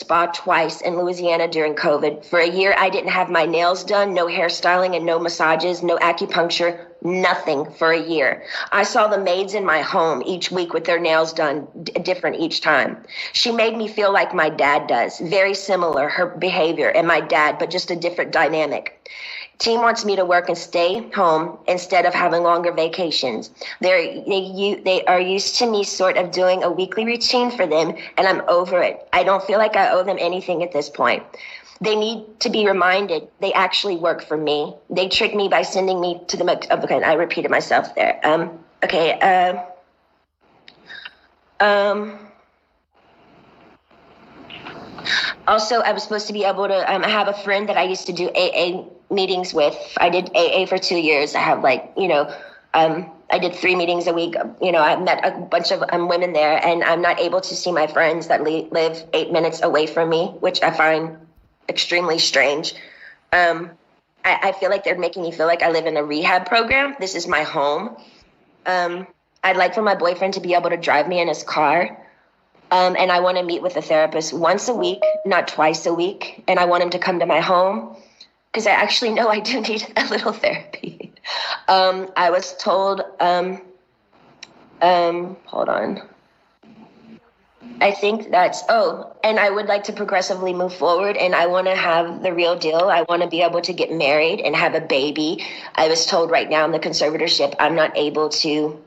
spa twice in Louisiana during COVID. For a year, I didn't have my nails done, no hairstyling and no massages, no acupuncture, nothing for a year. I saw the maids in my home each week with their nails done different each time. She made me feel like my dad does, very similar, her behavior and my dad, but just a different dynamic. Team wants me to work and stay home instead of having longer vacations. They are used to me sort of doing a weekly routine for them, and I'm over it. I don't feel like I owe them anything at this point. They need to be reminded they actually work for me. They trick me by sending me to the... Okay, I repeated myself there. Also, I was supposed to be able to have a friend that I used to do AA meetings with. I did AA for 2 years. I have I did 3 meetings a week. I met a bunch of women there, and I'm not able to see my friends that live 8 minutes away from me, which I find extremely strange. I feel like they're making me feel like I live in a rehab program. This is my home. I'd like for my boyfriend to be able to drive me in his car. And I want to meet with a therapist once a week, not twice a week. And I want him to come to my home because I actually know I do need a little therapy. I was told, hold on. I think and I would like to progressively move forward, and I want to have the real deal. I want to be able to get married and have a baby. I was told right now in the conservatorship, I'm not able to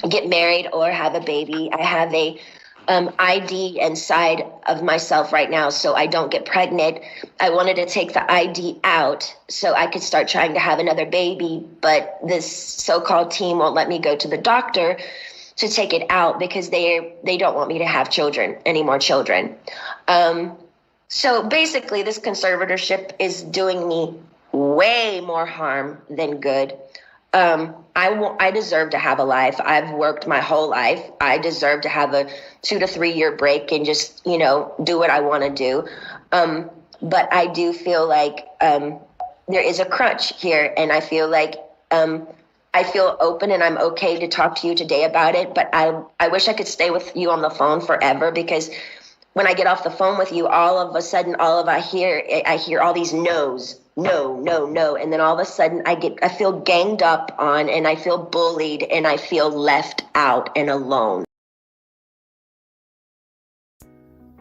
get married or have a baby. I have a ID inside of myself right now, so I don't get pregnant. I wanted to take the ID out so I could start trying to have another baby, but this so-called team won't let me go to the doctor to take it out because they don't want me to have any more children. So basically, this conservatorship is doing me way more harm than good. I deserve to have a life. I've worked my whole life. I deserve to have a 2 to 3 year break and just, do what I want to do. But I do feel like there is a crunch here, and I feel like I feel open and I'm okay to talk to you today about it. But I wish I could stay with you on the phone forever, because when I get off the phone with you, all of a sudden, I hear all these no's. No. And then all of a sudden I feel ganged up on, and I feel bullied, and I feel left out and alone.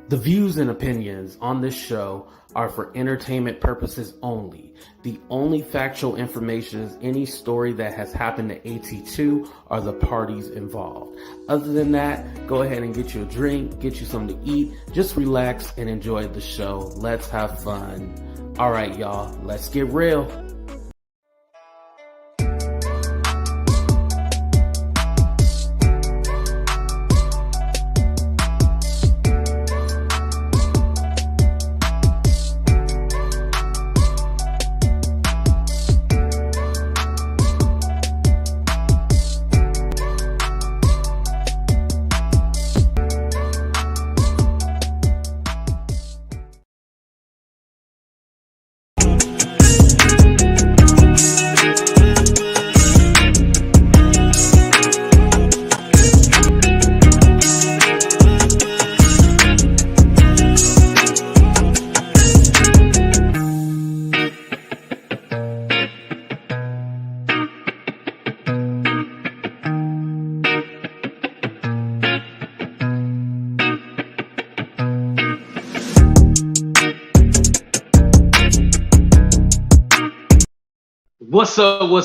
The views and opinions on this show are for entertainment purposes only. The only factual information is any story that has happened to AT2 or the parties involved. Other than that, go ahead and get you a drink, get you something to eat, just relax and enjoy the show. Let's have fun. All right, y'all, let's get real.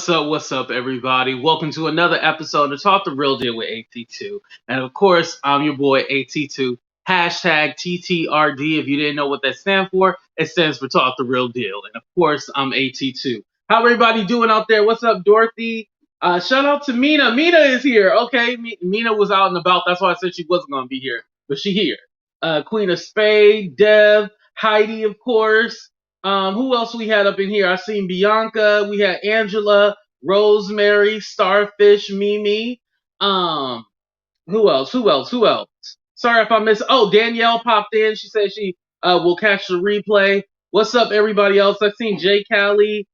What's up, everybody? Welcome to another episode of Talk the Real Deal with AT2. And of course, I'm your boy AT2, hashtag TTRD. If you didn't know what that stands for, it stands for Talk the Real Deal. And of course, I'm AT2. How everybody doing out there? What's up, Dorothy? Shout out to Mina. Mina is here. Okay, Mina was out and about. That's why I said she wasn't going to be here, but she here. Queen of Spade, Dev, Heidi, of course. Who else we had up in here? I seen Bianca. We had Angela, Rosemary, Starfish, Mimi. Who else? Sorry if I missed. Oh, Danielle popped in. She said she will catch the replay. What's up, everybody else? I seen Jay Callie,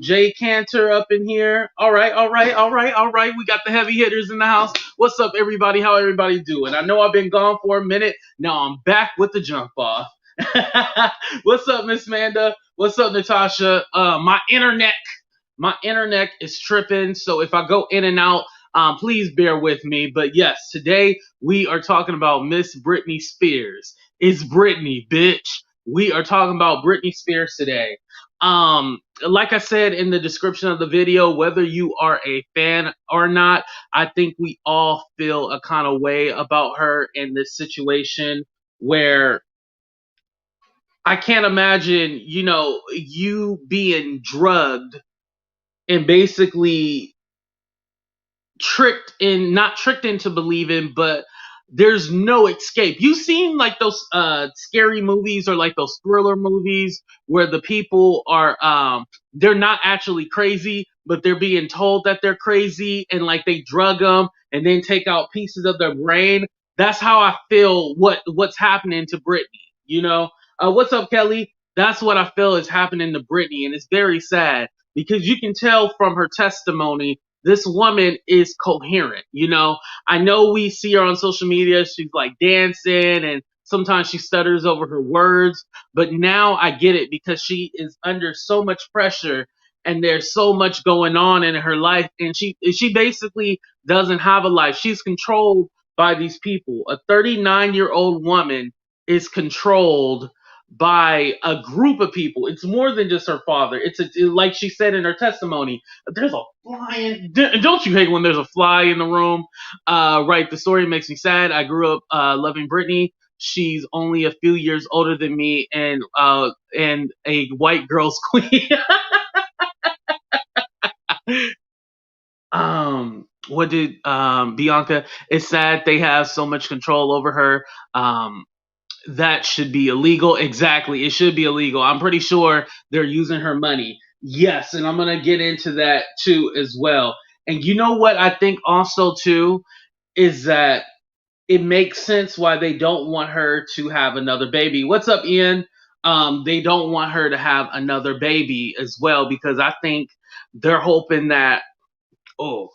Jay Cantor up in here. All right. We got the heavy hitters in the house. What's up, everybody? How everybody doing? I know I've been gone for a minute. Now I'm back with the jump off. What's up, Miss Manda? What's up, Natasha? My internet is tripping, so if I go in and out, please bear with me. But yes, today we are talking about Miss Britney Spears. It's Britney, bitch. We are talking about Britney Spears today. Like I said in the description of the video, whether you are a fan or not, I think we all feel a kind of way about her in this situation where I can't imagine, you being drugged and basically not tricked into believing, but there's no escape. You've seen like those scary movies or like those thriller movies where the people are they're not actually crazy, but they're being told that they're crazy, and like they drug them and then take out pieces of their brain. That's how I feel what's happening to Britney. What's up, Kelly? That's what I feel is happening to Britney, and it's very sad because you can tell from her testimony this woman is coherent. I know we see her on social media. She's like dancing and sometimes she stutters over her words, but now I get it because she is under so much pressure and there's so much going on in her life, and she basically doesn't have a life. She's controlled by these people. A 39-year-old woman is controlled by a group of people. It's more than just her father. Like she said in her testimony, there's a fly in. Don't you hate when there's a fly in the room? Right. The story makes me sad. I grew up loving Britney. She's only a few years older than me, and a white girl's queen. What did Bianca? It's sad they have so much control over her. That should be illegal. Exactly. It should be illegal. I'm pretty sure they're using her money. Yes, and I'm going to get into that too as well. And you know what I think also too is that it makes sense why they don't want her to have another baby. What's up, Ian? They don't want her to have another baby as well because I think they're hoping that, oh,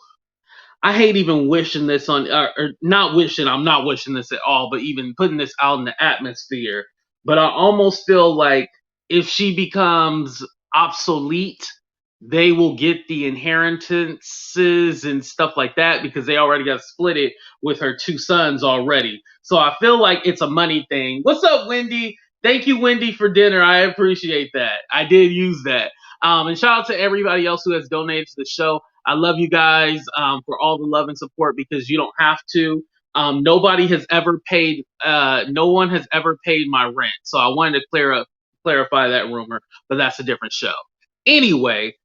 I hate even wishing this on, or not wishing, I'm not wishing this at all, but even putting this out in the atmosphere. But I almost feel like if she becomes obsolete, they will get the inheritances and stuff like that because they already got split it with her two sons already. So I feel like it's a money thing. What's up, Wendy? Thank you, Wendy, for dinner. I appreciate that. I did use that. And shout out to everybody else who has donated to the show. I love you guys for all the love and support because you don't have to. Nobody has ever paid. No one has ever paid my rent. So I wanted to clarify that rumor, but that's a different show. Anyway,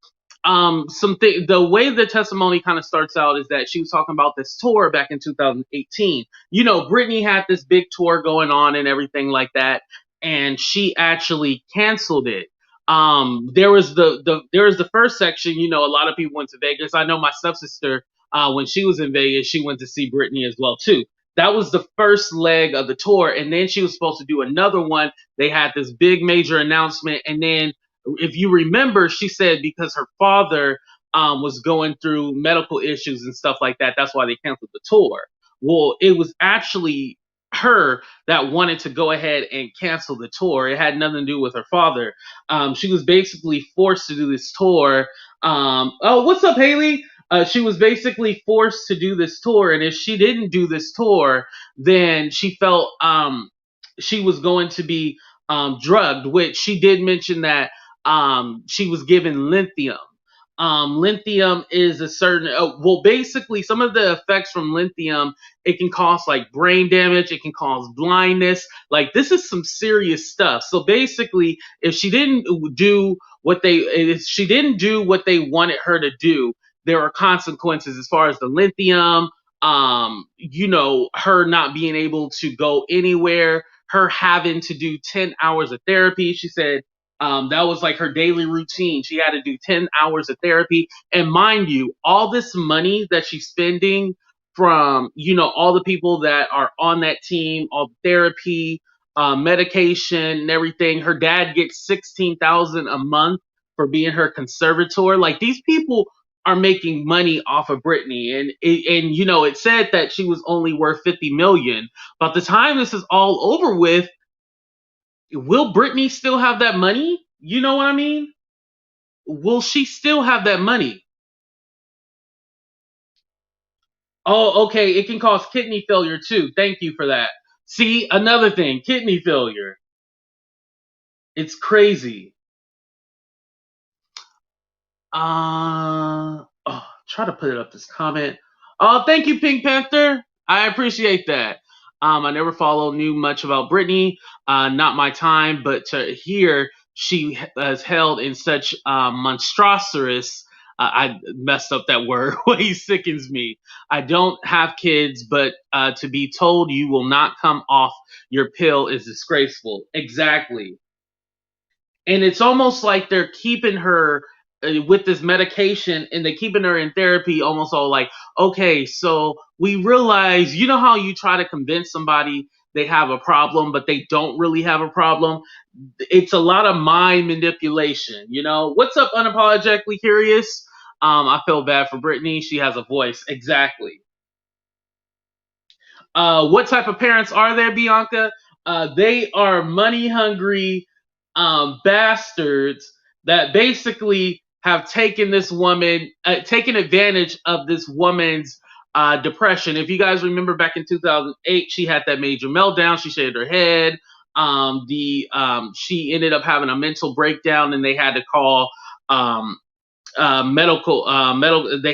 the way the testimony kind of starts out is that she was talking about this tour back in 2018. Britney had this big tour going on and everything like that, and she actually canceled it. There was the first section. A lot of people went to Vegas. I know my stepsister, when she was in Vegas, she went to see Britney as well too. That was the first leg of the tour, and then she was supposed to do another one. They had this big major announcement, and then if you remember, she said because her father was going through medical issues and stuff like that, that's why they canceled the tour. Well, it was actually her that wanted to go ahead and cancel the tour. It had nothing to do with her father. She was basically forced to do this tour. Oh, what's up, Haley? She was basically forced to do this tour, and if she didn't do this tour, then she felt she was going to be drugged, which she did mention that she was given lithium. Lithium is a certain, basically some of the effects from lithium, it can cause like brain damage. It can cause blindness. Like this is some serious stuff. So basically, if she didn't do what they wanted her to do, there are consequences as far as the lithium, her not being able to go anywhere, her having to do 10 hours of therapy. She said that was like her daily routine. She had to do 10 hours of therapy. And mind you, all this money that she's spending from, all the people that are on that team, all the therapy, medication and everything. Her dad gets $16,000 a month for being her conservator. Like these people are making money off of Britney. And it said that she was only worth $50 million. By the time this is all over with, will Britney still have that money? You know what I mean? Will she still have that money? Oh, okay. It can cause kidney failure too. Thank you for that. See, another thing, kidney failure. It's crazy. Try to put it up this comment. Oh, thank you, Pink Panther. I appreciate that. I never knew much about Britney. Not my time, but to hear she is held in such monstrous. I messed up that word. Way sickens me. I don't have kids, but to be told you will not come off your pill is disgraceful. Exactly. And it's almost like they're keeping her with this medication, and they're keeping her in therapy almost all like, okay, so we realize, you know how you try to convince somebody they have a problem but they don't really have a problem. It's a lot of mind manipulation. What's up, unapologetically curious? I feel bad for Britney, she has a voice. Exactly. What type of parents are there, Bianca? They are money hungry bastards that basically have taken this woman, taken advantage of this woman's depression. If you guys remember back in 2008, she had that major meltdown. She shaved her head. She ended up having a mental breakdown, and they had to call they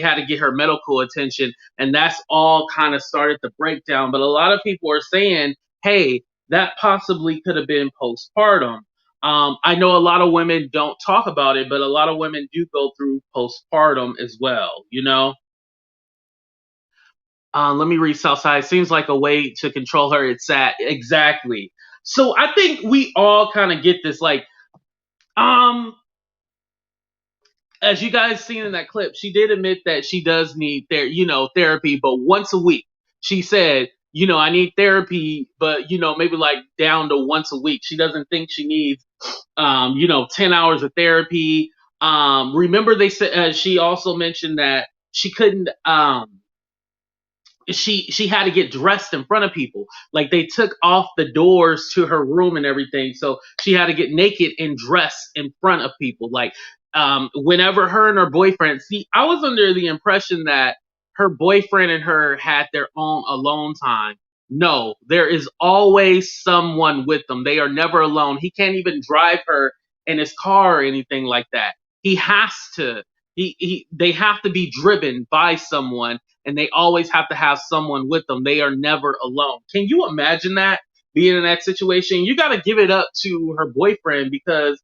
had to get her medical attention, and that's all kind of started the breakdown. But a lot of people are saying, hey, that possibly could have been postpartum. I know a lot of women don't talk about it, but a lot of women do go through postpartum as well. Let me read Southside. Seems like a way to control her. It's sad. Exactly. So I think we all kind of get this, like, as you guys seen in that clip, she did admit that she does need therapy, but once a week. She said, I need therapy, but maybe like down to once a week. She doesn't think she needs 10 hours of therapy. Remember they said she also mentioned that she couldn't she had to get dressed in front of people. Like, they took off the doors to her room and everything, so she had to get naked and dress in front of people. Like, whenever her and her boyfriend, see, I was under the impression that her boyfriend and her had their own alone time. No, there is always someone with them. They are never alone. He can't even drive her in his car or anything like that. He has to. They have to be driven by someone, and they always have to have someone with them. They are never alone. Can you imagine that? Being in that situation? You got to give it up to her boyfriend, because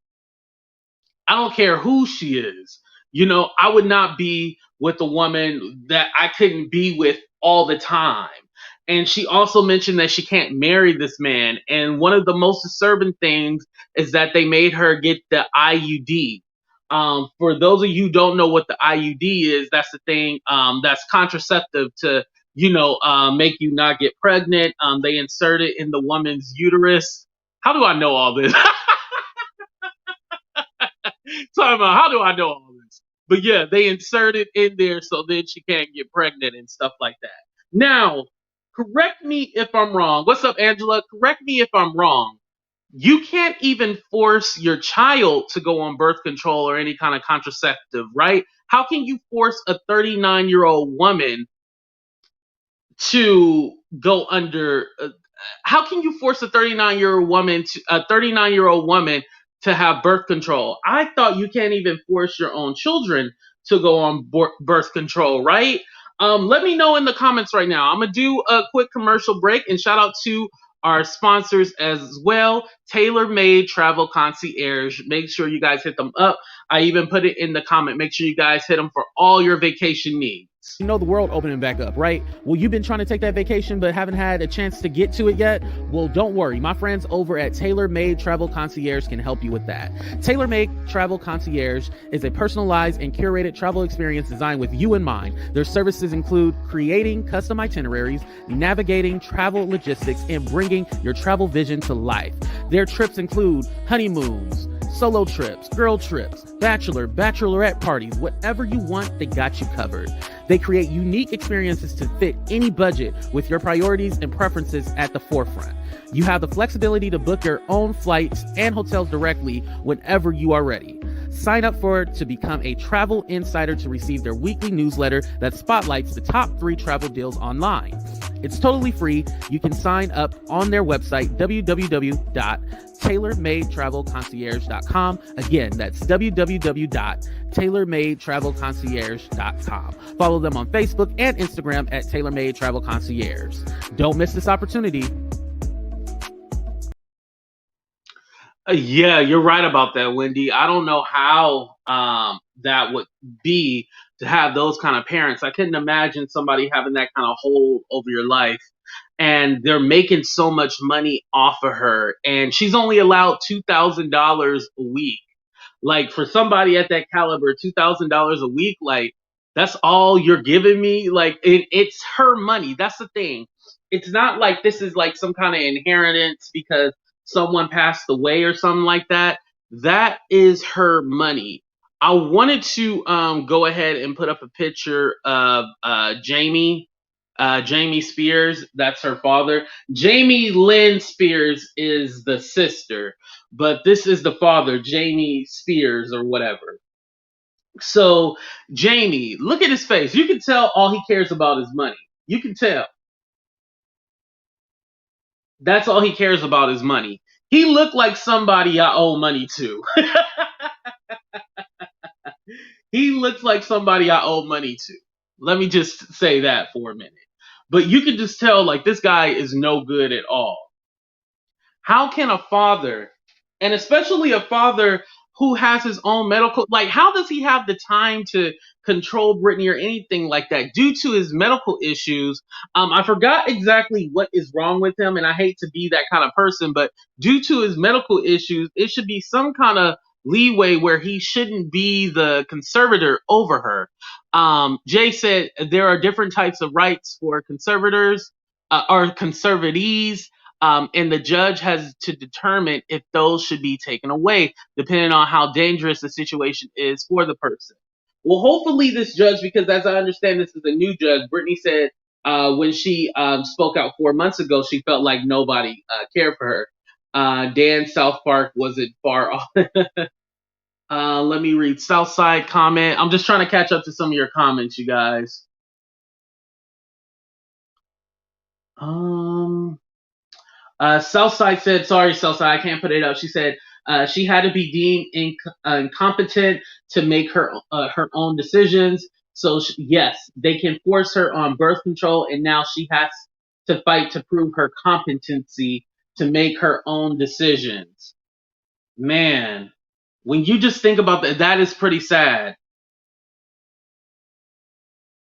I don't care who she is. I would not be with a woman that I couldn't be with all the time. And she also mentioned that she can't marry this man. And one of the most disturbing things is that they made her get the IUD. For those of you who don't know what the IUD is, that's the thing that's contraceptive to, make you not get pregnant. They insert it in the woman's uterus. How do I know all this? Talking about, how do I know all this? But yeah, they insert it in there so then she can't get pregnant and stuff like that. Now, correct me if I'm wrong. What's up, Angela? Correct me if I'm wrong. You can't even force your child to go on birth control or any kind of contraceptive, right? How can you force a 39-year-old woman to go under? How can you force a 39-year-old woman to have birth control? I thought you can't even force your own children to go on birth control, right? Let me know in the comments right now. I'm gonna do a quick commercial break, and shout out to our sponsors as well. Tailor-Made Travel Concierge. Make sure you guys hit them up. I even put it in the comment. Make sure you guys hit them for all your vacation needs. The world opening back up, right? Well, you've been trying to take that vacation but haven't had a chance to get to it yet. Well, don't worry. My friends over at Tailor-Made Travel Concierge can help you with that. Tailor-Made Travel Concierge is a personalized and curated travel experience designed with you in mind. Their services include creating custom itineraries, navigating travel logistics, and bringing your travel vision to life. Their trips include honeymoons, solo trips, girl trips, bachelorette parties, whatever you want, they got you covered. They create unique experiences to fit any budget with your priorities and preferences at the forefront. You have the flexibility to book your own flights and hotels directly whenever you are ready. Sign up to become a travel insider to receive their weekly newsletter that spotlights the top 3 travel deals online. It's totally free. You can sign up on their website, www.tailormadetravelconcierge.com. Again, that's www.tailormadetravelconcierge.com. Follow them on Facebook and Instagram at TailorMade Travel Concierge. Don't miss this opportunity. Yeah, you're right about that, Wendy. I don't know how that would be to have those kind of parents. I couldn't imagine somebody having that kind of hold over your life. And they're making so much money off of her. And she's only allowed $2,000 a week. Like, for somebody at that caliber, $2,000 a week, like, that's all you're giving me? Like, it's her money. That's the thing. It's not like this is like some kind of inheritance because someone passed away or something like that. That is her money. I wanted to go ahead and put up a picture of Jamie Spears. That's her father. Jamie Lynn Spears is the sister, but this is the father, Jamie Spears or whatever. So Jamie, look at his face. You can tell all he cares about is money. You can tell. That's all he cares about is money. He looked like somebody I owe money to. He looks like somebody I owe money to. Let me just say that for a minute. But you can just tell, like, this guy is no good at all. How can a father, and especially a father who has his own medical, like, how does he have the time to control Britney or anything like that due to his medical issues? I forgot exactly what is wrong with him, and I hate to be that kind of person, but due to his medical issues, it should be some kind of leeway where he shouldn't be the conservator over her. Jay said there are different types of rights for conservators or conservatees. And the judge has to determine if those should be taken away, depending on how dangerous the situation is for the person. Well, hopefully this judge, because as I understand, this is a new judge. Britney said when she spoke out 4 months ago, she felt like nobody cared for her. Dan South Park wasn't far off. Let me read Southside comment. I'm just trying to catch up to some of your comments, you guys. Southside said, sorry, Southside, I can't put it up. She said she had to be deemed incompetent to make her own decisions. So yes, they can force her on birth control, and now she has to fight to prove her competency to make her own decisions. Man, when you just think about that, that is pretty sad.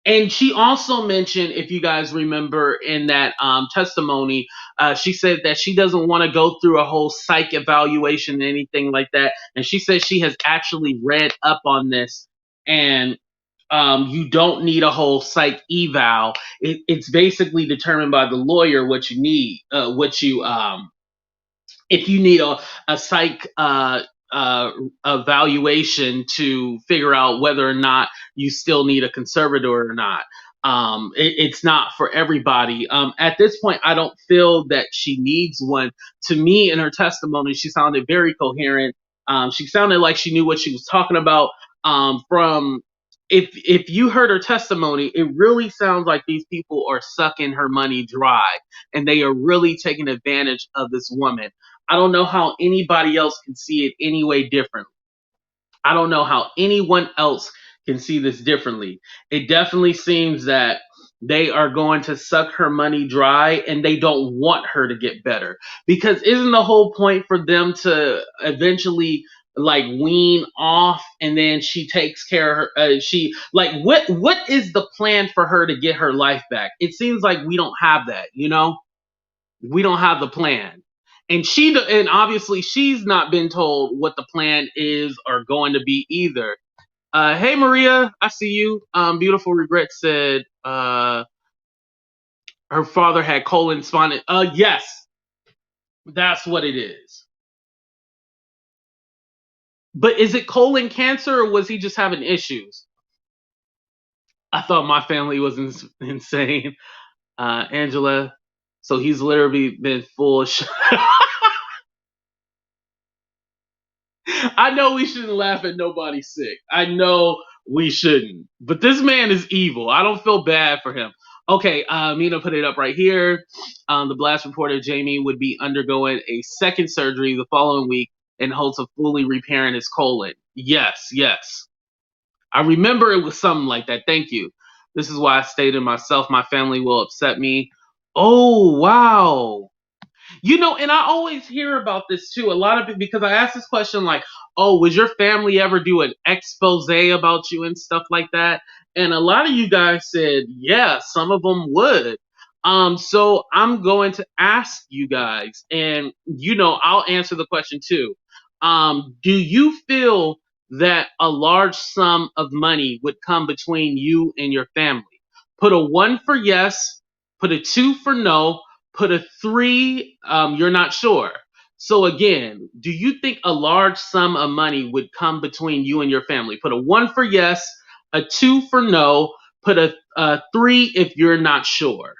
And she also mentioned, if you guys remember in that testimony, she said that she doesn't want to go through a whole psych evaluation, anything like that. And she says she has actually read up on this, and you don't need a whole psych eval. It's basically determined by the lawyer what you need, if you need a psych evaluation to figure out whether or not you still need a conservator or not. It's not for everybody. At this point, I don't feel that she needs one. To me, in her testimony, she sounded very coherent. She sounded like she knew what she was talking about. If you heard her testimony, it really sounds like these people are sucking her money dry, and they are really taking advantage of this woman. I don't know how anybody else can see it any way differently. I don't know how anyone else can see this differently. It definitely seems that they are going to suck her money dry, and they don't want her to get better. Because isn't the whole point for them to eventually like wean off, and then she takes care of her? What is the plan for her to get her life back? It seems like we don't have that, you know? We don't have the plan. And obviously she's not been told what the plan is or going to be either. Hey Maria, I see you. Beautiful Regret said her father had colon spondylitis. Yes, that's what it is. But is it colon cancer, or was he just having issues? I thought my family was insane. Angela, so he's literally been full of shit. I know we shouldn't laugh at nobody sick. I know we shouldn't. But this man is evil. I don't feel bad for him. Okay, Mina put it up right here. The blast reporter Jamie would be undergoing a second surgery the following week in hopes of fully repairing his colon. Yes, yes. I remember it was something like that. Thank you. This is why I stated myself, my family will upset me. Oh, wow. You know, and I always hear about this too. A lot of it, because I asked this question like, oh, would your family ever do an expose about you and stuff like that? And a lot of you guys said, yeah, some of them would. So I'm going to ask you guys, and I'll answer the question too. Do you feel that a large sum of money would come between you and your family? Put a 1 for yes, put a 2 for no, put a 3, you're not sure. So again, do you think a large sum of money would come between you and your family? Put a 1 for yes, a 2 for no, put a 3 if you're not sure.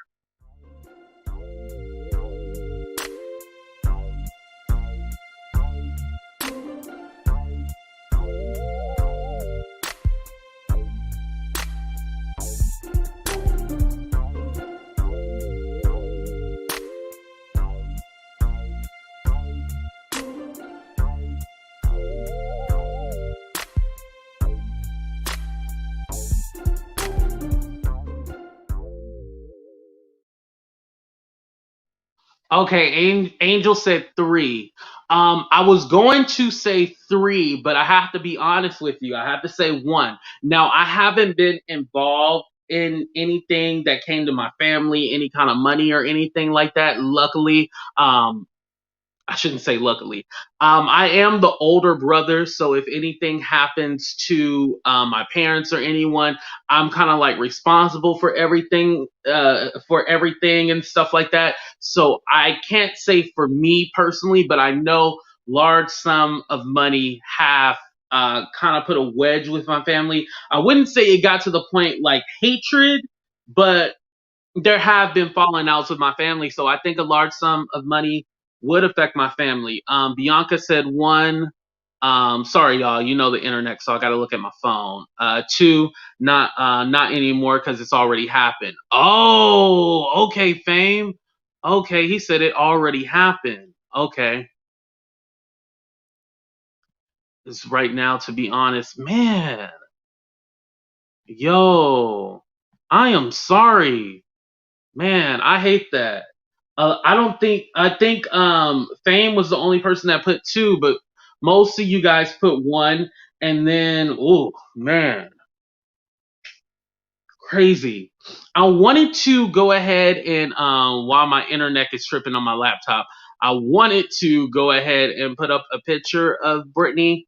Okay, Angel said 3. I was going to say 3, but I have to be honest with you. I have to say 1. Now, I haven't been involved in anything that came to my family, any kind of money or anything like that. Luckily, I shouldn't say luckily. I am the older brother, so if anything happens to my parents or anyone, I'm kind of like responsible for everything and stuff like that. So I can't say for me personally, but I know large sum of money have kind of put a wedge with my family. I wouldn't say it got to the point like hatred, but there have been falling outs with my family, so I think a large sum of money would affect my family. Bianca said 1. Sorry, y'all. You know the internet, so I got to look at my phone. 2, not anymore because it's already happened. Oh, okay, Fame. Okay, he said it already happened. Okay. It's right now, to be honest, man. Yo, I am sorry. Man, I hate that. I think Fame was the only person that put 2, but most of you guys put 1, and then oh man, crazy. I wanted to go ahead and while my internet is tripping on my laptop, I wanted to go ahead and put up a picture of Britney,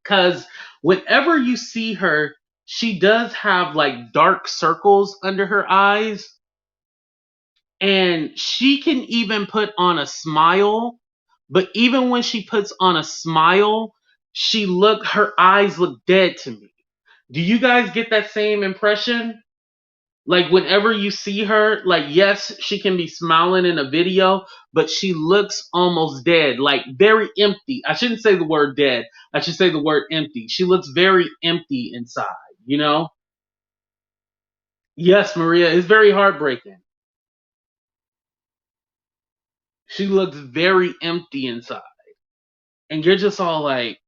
because whenever you see her, she does have like dark circles under her eyes. And she can even put on a smile, but even when she puts on a smile, her eyes look dead to me. Do you guys get that same impression? Like whenever you see her, like yes, she can be smiling in a video, but she looks almost dead, like very empty. I shouldn't say the word dead. I should say the word empty. She looks very empty inside, you know? Yes, Maria, it's very heartbreaking. She looks very empty inside. And you're just all like,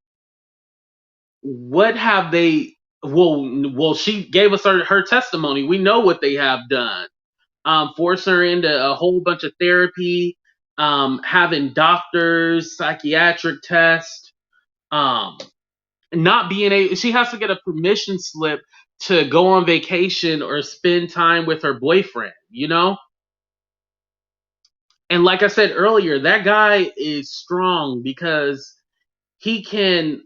what have they? Well, she gave us her testimony. We know what they have done. Force her into a whole bunch of therapy, having doctors, psychiatric tests, not being able. She has to get a permission slip to go on vacation or spend time with her boyfriend. You know. And like I said earlier, that guy is strong because he can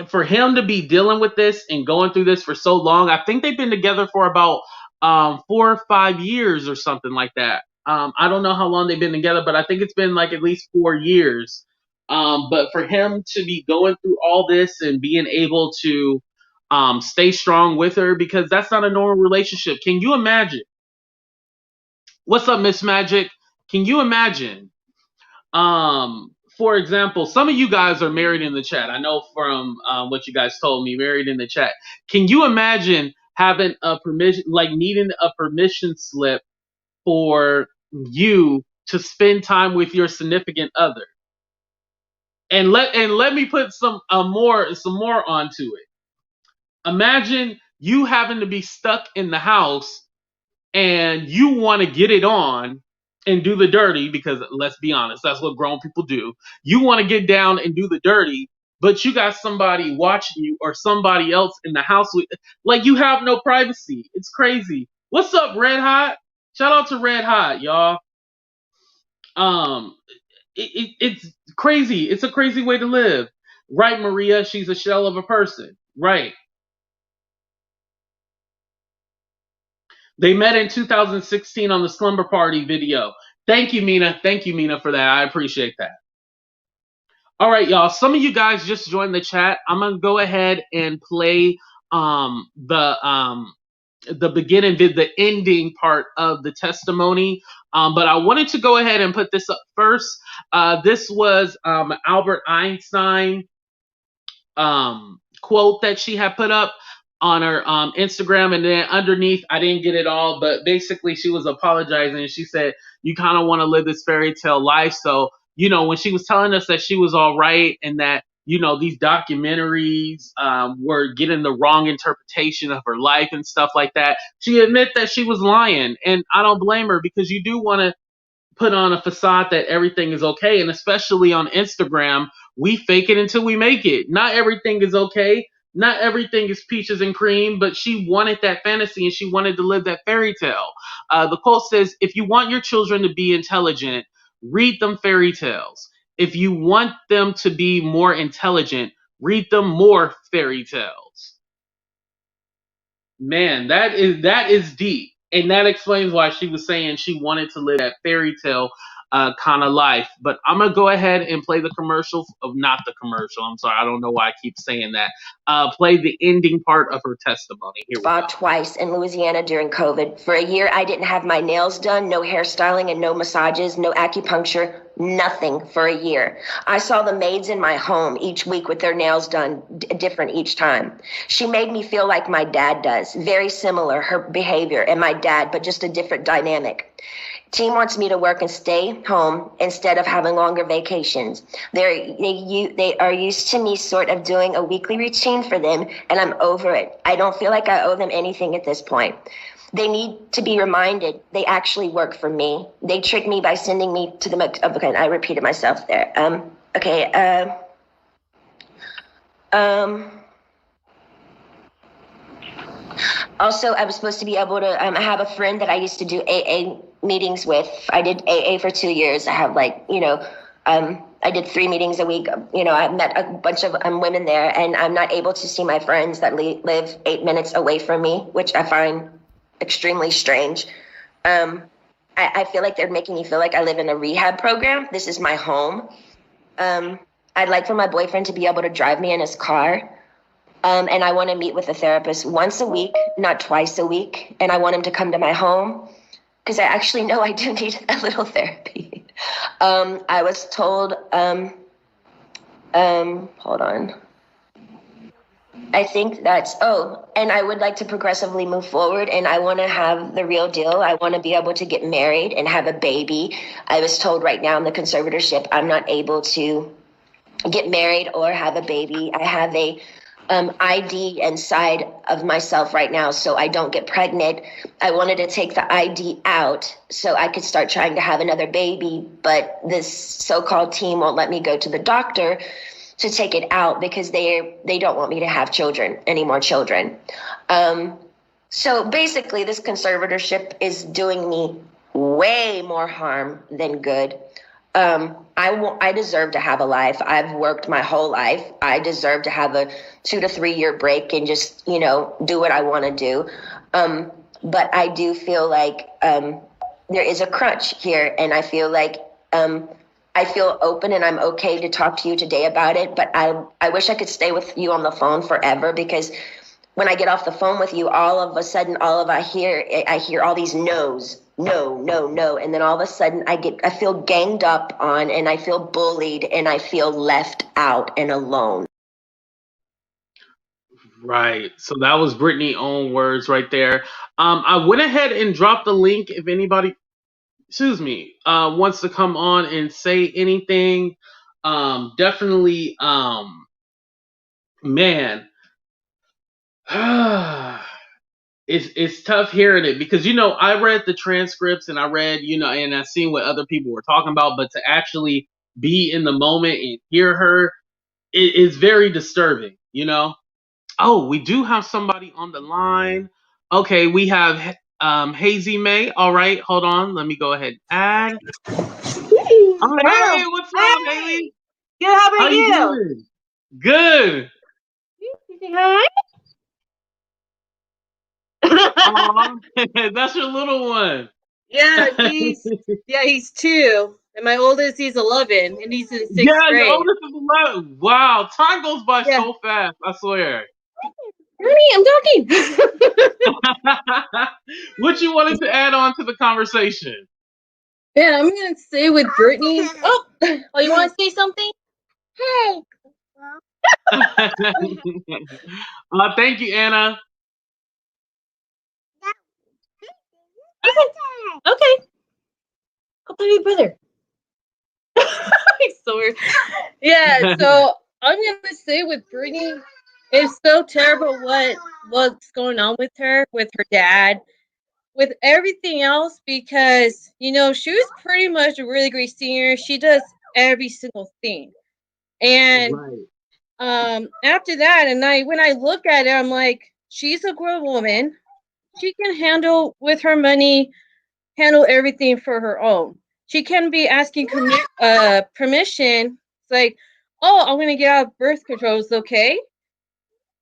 for him to be dealing with this and going through this for so long. I think they've been together for about 4 or 5 years or something like that. I don't know how long they've been together, but I think it's been like at least 4 years. But for him to be going through all this and being able to stay strong with her, because that's not a normal relationship. Can you imagine? What's up, Miss Magic? Can you imagine? For example, some of you guys are married in the chat. I know from what you guys told me, married in the chat. Can you imagine having a permission, like needing a permission slip for you to spend time with your significant other? And let me put some more onto it. Imagine you having to be stuck in the house and you want to get it on and do the dirty, because let's be honest, that's what grown people do. You want to get down and do the dirty, but you got somebody watching you or somebody else in the house with, like, you have no privacy. It's crazy. What's up, Red Hot? Shout out to Red Hot, y'all. It's crazy. It's a crazy way to live. Right, Maria? She's a shell of a person. Right. They met in 2016 on the Slumber Party video. Thank you, Mina. Thank you, Mina, for that. I appreciate that. All right, y'all. Some of you guys just joined the chat. I'm gonna go ahead and play the beginning, the ending part of the testimony. But I wanted to go ahead and put this up first. This was Albert Einstein quote that she had put up on her Instagram, and then underneath, I didn't get it all, but basically she was apologizing. She said, you kind of want to live this fairy tale life. So, when she was telling us that she was all right and that, these documentaries were getting the wrong interpretation of her life and stuff like that, she admitted that she was lying. And I don't blame her, because you do want to put on a facade that everything is okay. And especially on Instagram, we fake it until we make it. Not everything is okay. Not everything is peaches and cream, but she wanted that fantasy and she wanted to live that fairy tale. The quote says, if you want your children to be intelligent, read them fairy tales. If you want them to be more intelligent, read them more fairy tales. Man, that is deep. And that explains why she was saying she wanted to live that fairy tale kind of life. But I'm going to go ahead and play the commercial of, not the commercial. I'm sorry. I don't know why I keep saying that. Play the ending part of her testimony. Here we go. Twice in Louisiana during COVID. For a year, I didn't have my nails done, no hairstyling and no massages, no acupuncture, nothing for a year. I saw the maids in my home each week with their nails done different each time. She made me feel like my dad does. Very similar, her behavior and my dad, but just a different dynamic. Team wants me to work and stay home instead of having longer vacations. They are used to me sort of doing a weekly routine for them, and I'm over it. I don't feel like I owe them anything at this point. They need to be reminded they actually work for me. They tricked me by sending me to the... Okay, I repeated myself there. Also, I was supposed to be able to have a friend that I used to do AA meetings with. I did AA for 2 years. I have I did 3 meetings a week. I met a bunch of women there, and I'm not able to see my friends that live 8 minutes away from me, which I find extremely strange. I feel like they're making me feel like I live in a rehab program. This is my home. I'd like for my boyfriend to be able to drive me in his car. And I want to meet with a therapist once a week, not twice a week. And I want him to come to my home, because I actually know I do need a little therapy. I was told, hold on. I think that's, and I would like to progressively move forward, and I want to have the real deal. I want to be able to get married and have a baby. I was told right now in the conservatorship, I'm not able to get married or have a baby. I have a ID inside of myself right now, so I don't get pregnant. I wanted to take the ID out so I could start trying to have another baby, but this so-called team won't let me go to the doctor to take it out because they don't want me to have any more children. So basically, this conservatorship is doing me way more harm than good. I deserve to have a life. I've worked my whole life. I deserve to have a 2 to 3 year break and just, do what I want to do. But I do feel like there is a crunch here, and I feel like I feel open and I'm okay to talk to you today about it. But I wish I could stay with you on the phone forever, because when I get off the phone with you, all of a sudden, I hear all these no's, no, no, no. And then all of a sudden I feel ganged up on, and I feel bullied, and I feel left out and alone. Right. So that was Britney's own words right there. I went ahead and dropped the link if anybody, wants to come on and say anything. Definitely, man, it's tough hearing it because I read the transcripts and I read and I seen what other people were talking about, but to actually be in the moment and hear her, it is very disturbing. Oh, we do have somebody on the line. Okay, we have Hazy May. All right, hold on. Let me go ahead and add. Oh, hey, what's up, Haley? Good, how about How you doing? Good. You say hi? That's your little one. Yeah, he's 2. And my oldest, he's 11, and he's in 6th grade. Yeah, your oldest is 11. Wow, time goes by so fast, I swear. Honey, I'm talking. What you wanted to add on to the conversation? Yeah, I'm going to stay with Britney. Oh, you want to say something? Hey. Thank you, Anna. Okay. Go play with your brother. He's so weird. Yeah, so I'm gonna say with Britney, it's so terrible what's going on with her dad, with everything else, because she was pretty much a really great singer. She does every single thing. And after that, and when I look at it, I'm like, she's a grown woman. She can handle with her money, handle everything for her own. She can be asking permission. It's like, oh, I'm going to get out of birth control. It's okay.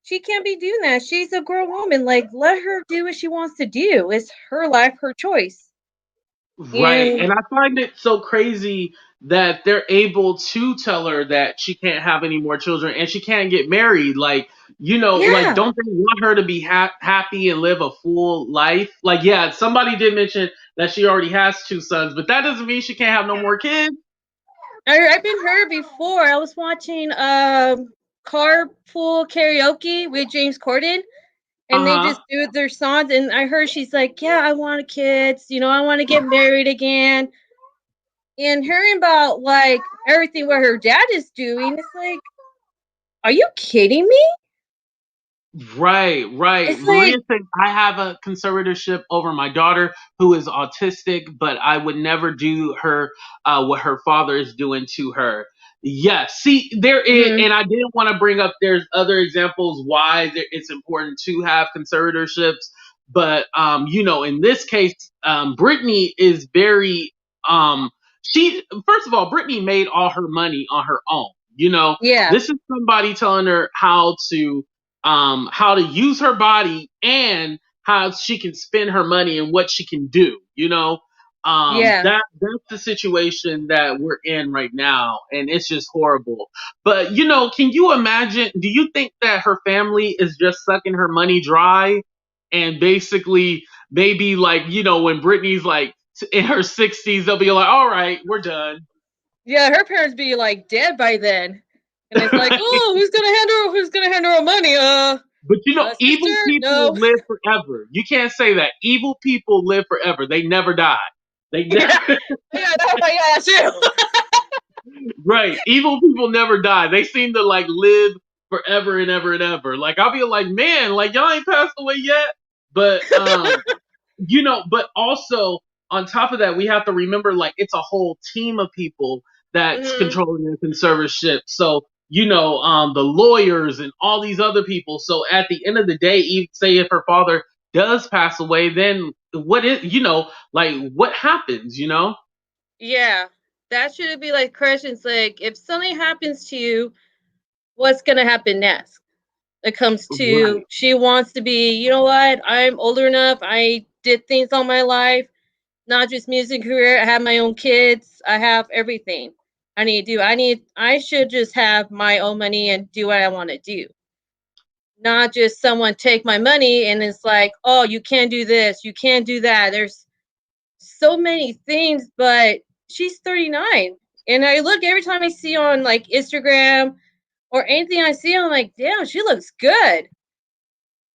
She can't be doing that. She's a grown woman. Like, let her do what she wants to do. It's her life, her choice. Right. And I find it so crazy that they're able to tell her that she can't have any more children and she can't get married. Like, like, don't they want her to be happy and live a full life? Like, yeah, somebody did mention that she already has 2 sons, but that doesn't mean she can't have no more kids. I've been heard before. I was watching Carpool Karaoke with James Corden, and they just do their songs, and I heard she's like, yeah, I want kids, I want to get married again. And hearing about like everything what her dad is doing, it's like, are you kidding me? Right. It's Maria said, I have a conservatorship over my daughter who is autistic, but I would never do her what her father is doing to her. Yes. See, there is, and I didn't want to bring up, there's other examples why it's important to have conservatorships. But, in this case, Britney is very, first of all, Britney made all her money on her own. This is somebody telling her how to use her body and how she can spend her money and what she can do, that's the situation that we're in right now, and it's just horrible. But can you imagine, do you think that her family is just sucking her money dry and basically maybe like when Britney's like in her 60s, they'll be like, all right, we're done? Yeah, her parents be like dead by then. And it's like, oh, who's gonna handle our money? But evil people live forever. You can't say that. Evil people live forever. They never die. They never. Yeah, true. Right. Evil people never die. They seem to like live forever and ever and ever. Like I'll be like, man, like y'all ain't passed away yet. But but also on top of that, we have to remember like it's a whole team of people that's controlling the conservatorship. So the lawyers and all these other people. So at the end of the day, even say if her father does pass away, then what what happens, Yeah, that should be like questions like, if something happens to you, what's going to happen next? It comes to, she wants to be, you know what? I'm older enough. I did things all my life, not just music career. I have my own kids. I have everything I need to do. I should just have my own money and do what I want to do. not just someone take my money and it's like, oh, you can't do this, you can't do that. There's so many things, but she's 39. And I look every time I see on like Instagram or anything I see, I'm like, damn, she looks good.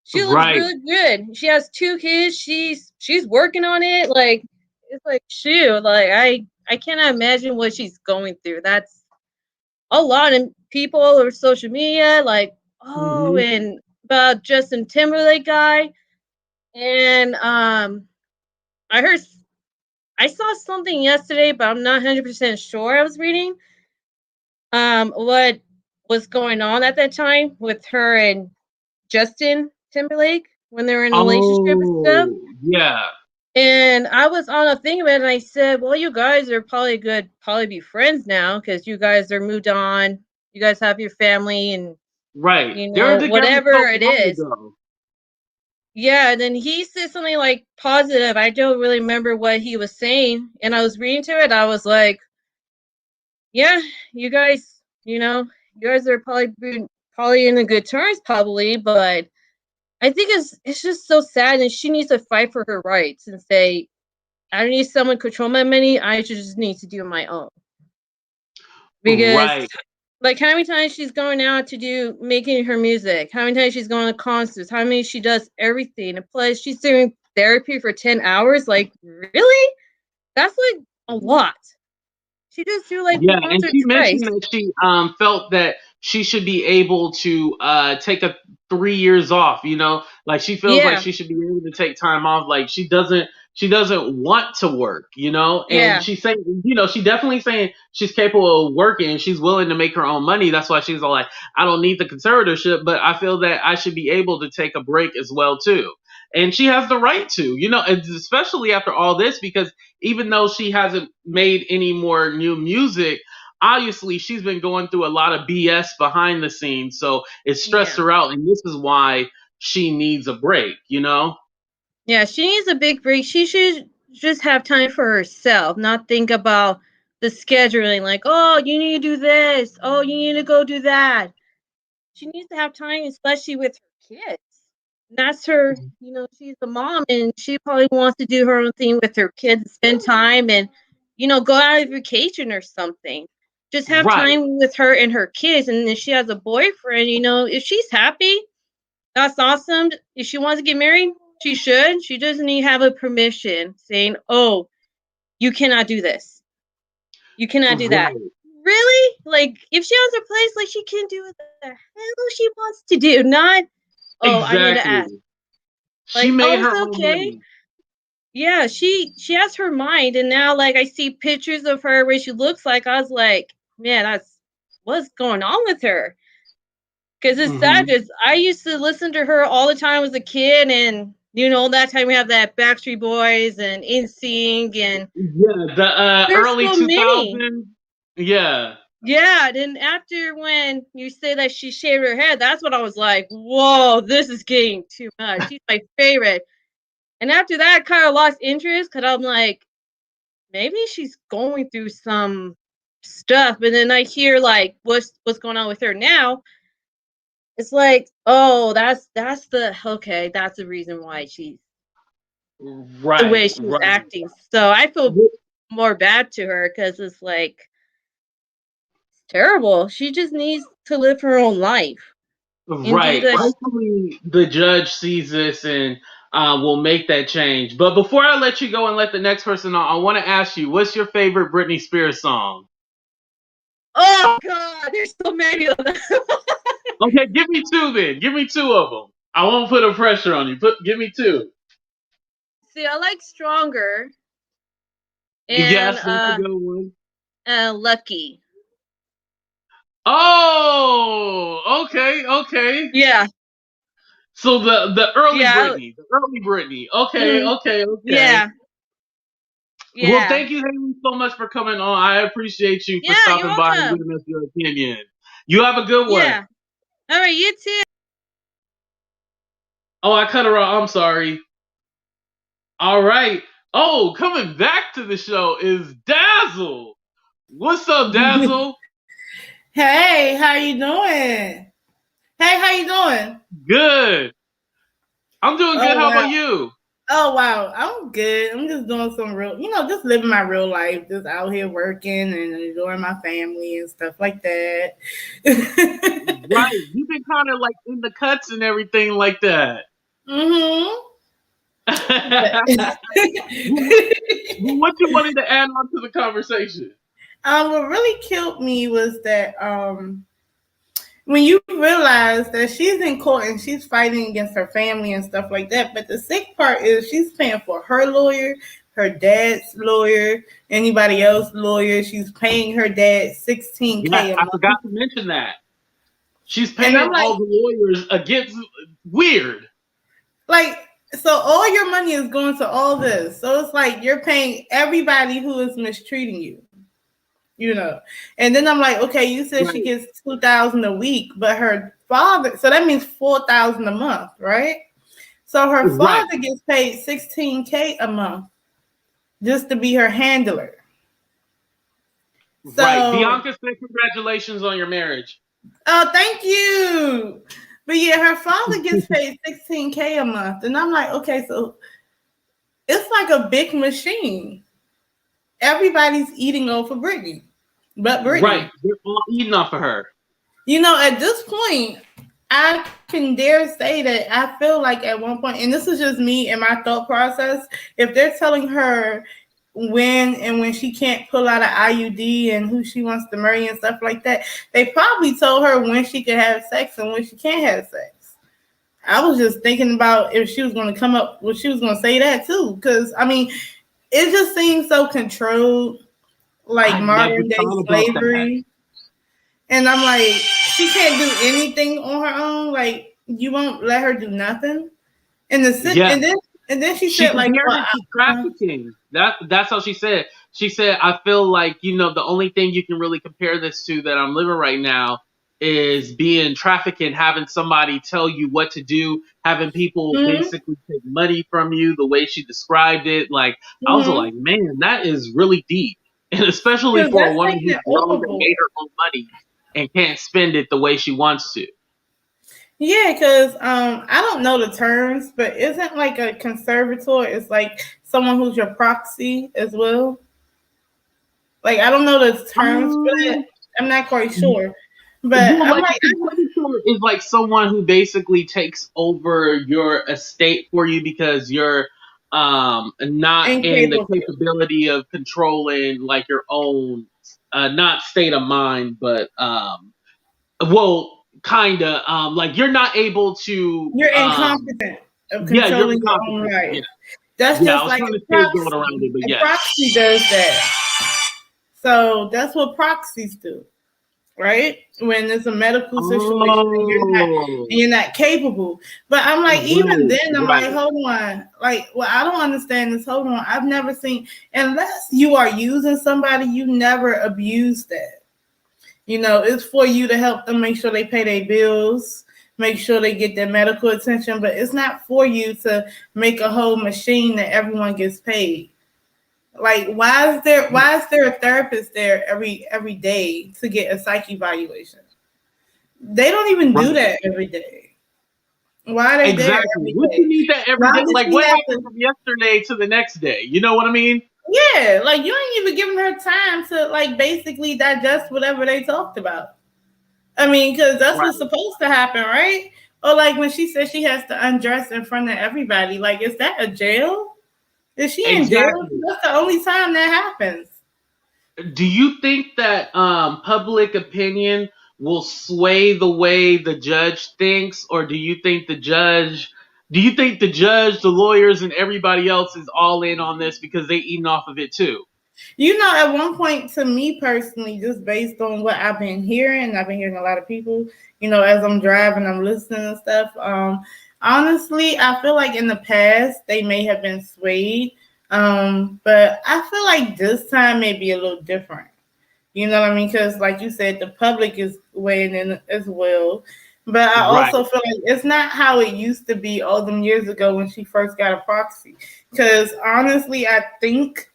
She looks Right. really good. She has 2 kids. She's working on it. Like, it's like, shoot, like I cannot imagine what she's going through. That's a lot of people or social media, like, oh, and about Justin Timberlake guy. And I saw something yesterday, but I'm not 100% sure. I was reading what was going on at that time with her and Justin Timberlake when they were in a relationship and stuff. Oh, yeah. And I was on a thing of it, and I said, "Well, you guys are probably be friends now because you guys are moved on. You guys have your family, and Right. you They were know together whatever so it long is." ago. Yeah. And then he said something like positive. I don't really remember what he was saying, and I was reading to it. I was like, "Yeah, you guys, you guys are probably in a good terms, probably, but." I think it's just so sad, and she needs to fight for her rights and say, I don't need someone to control my money. I just need to do my own. Because, Right. like, how many times she's going out to do making her music? How many times she's going to concerts? How many she does everything? And plus, she's doing therapy for 10 hours. Like, really? That's like a lot. She just do like Yeah, and once or she mentioned twice. that she felt that she should be able to take a 3 years off, like she feels like Yeah, she should be able to take time off. Like she doesn't want to work, and yeah, she's saying, she definitely saying she's capable of working and she's willing to make her own money. That's why she's all like, I don't need the conservatorship, but I feel that I should be able to take a break as well too. And she has the right to, and especially after all this, because even though she hasn't made any more new music, obviously she's been going through a lot of BS behind the scenes. So it stressed yeah. her out. And this is why she needs a break. Yeah, she needs a big break. She should just have time for herself, not think about the scheduling like, oh, you need to do this. Oh, you need to go do that. She needs to have time, especially with her kids. That's her, she's the mom and she probably wants to do her own thing with her kids, spend time and, go out on vacation or something. Just have Right. time with her and her kids. And if she has a boyfriend, if she's happy, that's awesome. If she wants to get married, she should. She doesn't need to have a permission saying, oh, you cannot do this. You cannot do that. Right. Really? Like, if she has her place, like, she can do what the hell she wants to do. Not, oh, I need to Exactly. ask. She Like, made oh, her it's own okay. money. Yeah, she has her mind. And now, like, I see pictures of her where she looks like, I was like, man, what's going on with her? Because it's sad. Hmm. Because I used to listen to her all the time as a kid, and that time we have that Backstreet Boys and NSYNC, and Yeah, the there's early so many. 2000s. Yeah. Yeah, then after when you say that she shaved her head, that's what I was like, whoa, this is getting too much. She's my favorite. And after that, I kind of lost interest because I'm like, maybe she's going through some stuff. And then I hear like what's going on with her now. It's like, oh, that's the reason why she's the way Right. she's Right. acting. So I feel more bad to her because it's like it's terrible. She just needs to live her own life and do Right. the Hopefully the judge sees this and will make that change. But before I let you go and let the next person on, I want to ask you, what's your favorite Britney Spears song? Oh God, there's so many of them. Okay, give me two then. Give me two of them. I won't put a pressure on you. Give me two. See, I like Stronger and Yes, that's a good one. Lucky. Oh, okay, okay. Yeah, So the early yeah, Britney, the early Britney. Okay, mm, okay, okay. yeah, Well, yeah, thank you, Haley, so much for coming on. I appreciate you for yeah. You're stopping by and welcome. giving us your opinion. You have a good one. Yeah. All right, you too. Oh, I cut her off. I'm sorry. All right. Oh, coming back to the show is Dazzle. What's up, Dazzle? Hey, how you doing? Hey, how you doing? Good. I'm doing good. Oh, How wow. about you? Oh, wow. I'm good. I'm just doing some real, just living my real life, just out here working and enjoying my family and stuff like that. Right. You've been kind of like in the cuts and everything like that. Mm-hmm. What you wanted to add on to the conversation? What really killed me was that when you realize that she's in court and she's fighting against her family and stuff like that, but the sick part is she's paying for her lawyer, her dad's lawyer, anybody else's lawyer. She's paying her dad $16K Yeah, a I month. forgot to mention that. She's And paying I'm like, all the lawyers against weird. So all your money is going to all this. So it's like you're paying everybody who is mistreating you. And then I'm like, okay, you said she gets $2,000 a week, but her father, so that means $4,000 a month, right? So her father gets paid $16K a month just to be her handler. Right. Bianca said congratulations on your marriage. Oh, thank you. But yeah, her father gets paid $16K a month. And I'm like, okay, so it's like a big machine. Everybody's eating off of Britney. But Britney. Right. They're all eating off of her. At this point, I can dare say that I feel like at one point, and this is just me and my thought process, if they're telling her when she can't pull out an IUD and who she wants to marry and stuff like that, they probably told her when she could have sex and when she can't have sex. I was just thinking about if she was going to come up, she was going to say that too. Because, it just seems so controlled, like modern day slavery. And I'm like, she can't do anything on her own. Like, you won't let her do nothing. And then she said, like, trafficking. That's how she said. She said, I feel like, the only thing you can really compare this to that I'm living right now is being trafficking, having somebody tell you what to do, having people basically take money from you, the way she described it. Like, I was like, man, that is really deep. And especially for a woman who's grown and made her own money and can't spend it the way she wants to. Yeah, because I don't know the terms, but isn't like a conservator, it's like someone who's your proxy as well? Like, I don't know the terms, but I'm not quite sure. But I'm like, is like someone who basically takes over your estate for you because you're not in the capability of controlling like your own not state of mind, but like you're not able to. You're incompetent of controlling your own life. Yeah. That's just like a proxy. Going around it, but a proxy does that. So that's what proxies do, right? When it's a medical situation and you're not capable. But I'm like, even then, I'm like, hold on. Like, what I don't understand is, hold on. I've never seen, unless you are using somebody, you never abuse that. It's for you to help them make sure they pay their bills, make sure they get their medical attention, but it's not for you to make a whole machine that everyone gets paid. Like, why is there a therapist there every day to get a psych evaluation? They don't even do that every day. Why are they there every day? What you need that every day? Like, what happened from yesterday to the next day? You know what I mean? Yeah, like you ain't even giving her time to like basically digest whatever they talked about. Because that's what's supposed to happen, right? Or like when she says she has to undress in front of everybody, like, is that a jail? Is she in jail? That's the only time that happens. Do you think that public opinion will sway the way the judge thinks, or do you think the judge, the lawyers, and everybody else is all in on this because they eating off of it too? At one point, to me personally, just based on what I've been hearing a lot of people, as I'm driving, I'm listening and stuff. Honestly, I feel like in the past they may have been swayed, but I feel like this time may be a little different. You know what I mean? Because like you said, the public is weighing in as well. But I also feel like it's not how it used to be all them years ago when she first got a proxy. Because honestly, I think,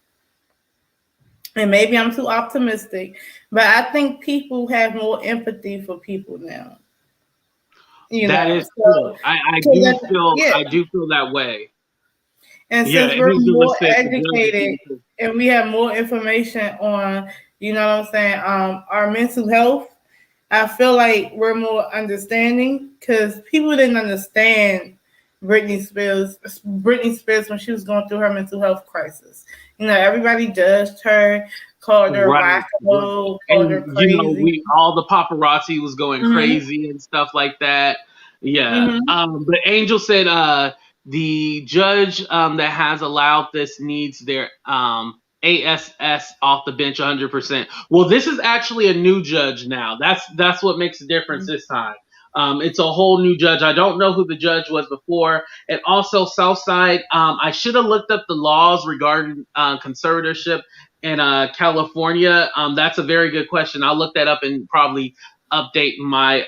and maybe I'm too optimistic, but I think people have more empathy for people now. That is true. I do feel that way. And since we're more educated and we have more information on, you know what I'm saying, our mental health, I feel like we're more understanding because people didn't understand Britney Spears when she was going through her mental health crisis. You know, everybody judged her, called her wacko, called her crazy. You know, all the paparazzi was going crazy and stuff like that. Yeah. But Angel said the judge that has allowed this needs their ASS off the bench 100%. Well, this is actually a new judge now. That's what makes the difference this time. It's a whole new judge. I don't know who the judge was before. And also Southside, I should have looked up the laws regarding conservatorship in California. That's a very good question. I'll look that up and probably update my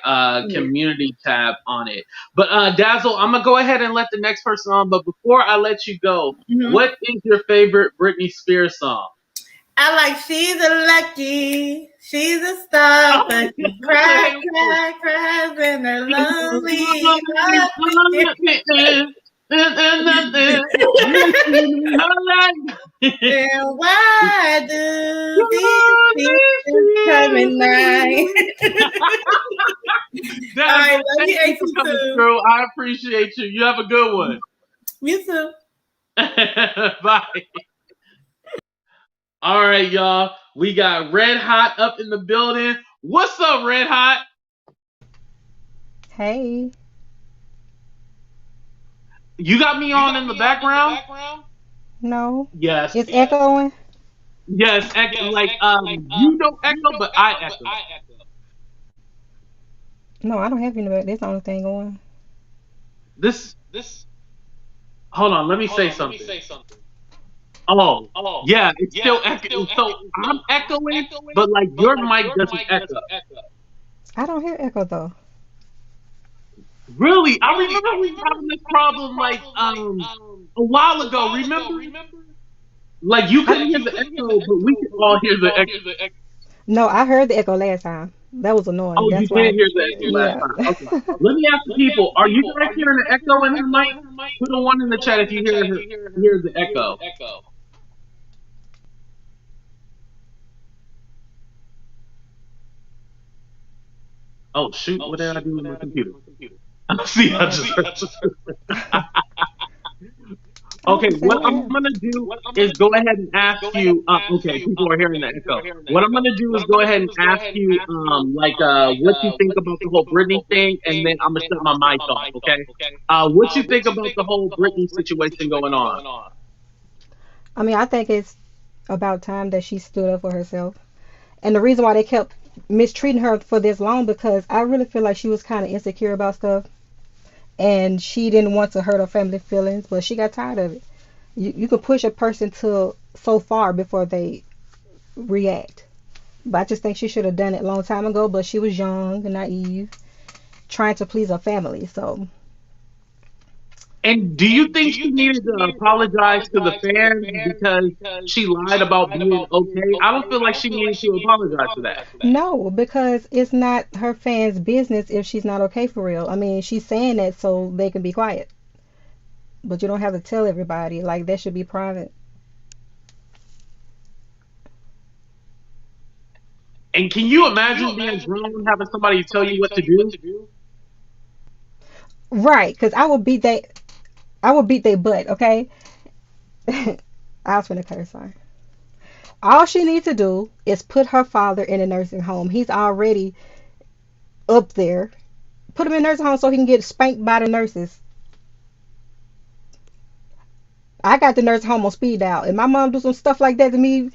community tab on it. But Dazzle, I'm gonna go ahead and let the next person on. But before I let you go, what is your favorite Britney Spears song? I like She's a Lucky, She's a Star, but she cries in her lonely and why do these things come at night? All right, thank you for coming through. I appreciate you. You have a good one. You too. Bye. All right, y'all. We got Red Hot up in the building. What's up, Red Hot? Hey. You got me on in the background? No. Yes. It's echoing? Yes, echo. Like, you don't echo, but I echo. No, I don't have any back. That's the only thing going. This. Hold on, let me say something. Oh, yeah, it's still echoing. So I'm echoing, but like your mic doesn't echo. I don't hear echo though. Really? I remember we were having this problem like a while ago. Remember? Like you couldn't hear the echo, but we could all hear the echo. No, I heard the echo last time. That was annoying. Oh, that's you did hear the echo last time. Okay. Let me ask the people: are you guys hearing the echo in her mic? Put a 1 in the chat if you hear the echo. Oh shoot! What did I do with my computer? See, I just. Okay, what I'm gonna do is go ahead and ask you. Okay, people are hearing the echo. What I'm gonna do is go ahead and ask you, what you think about the whole Britney thing, and then I'm gonna shut my mic off. Okay. What you think about the whole Britney situation going on? I mean, I think it's about time that she stood up for herself, and the reason why they kept mistreating her for this long because I really feel like she was kind of insecure about stuff. And she didn't want to hurt her family feelings, but she got tired of it. You can push a person to so far before they react. But I just think she should have done it a long time ago, but she was young and naive, trying to please her family. So. And do you think she needed to apologize to the fans because she lied about being okay? I don't feel like she needed to apologize for that. No, because it's not her fans' business if she's not okay for real. I mean, she's saying that so they can be quiet. But you don't have to tell everybody. Like, that should be private. And can you imagine being grown having somebody tell you what to do? Right, because I would beat their butt, okay? I was finna curse, sorry. All she needs to do is put her father in a nursing home. He's already up there. Put him in a nursing home so he can get spanked by the nurses. I got the nursing home on speed dial. If my mom do some stuff like that to me,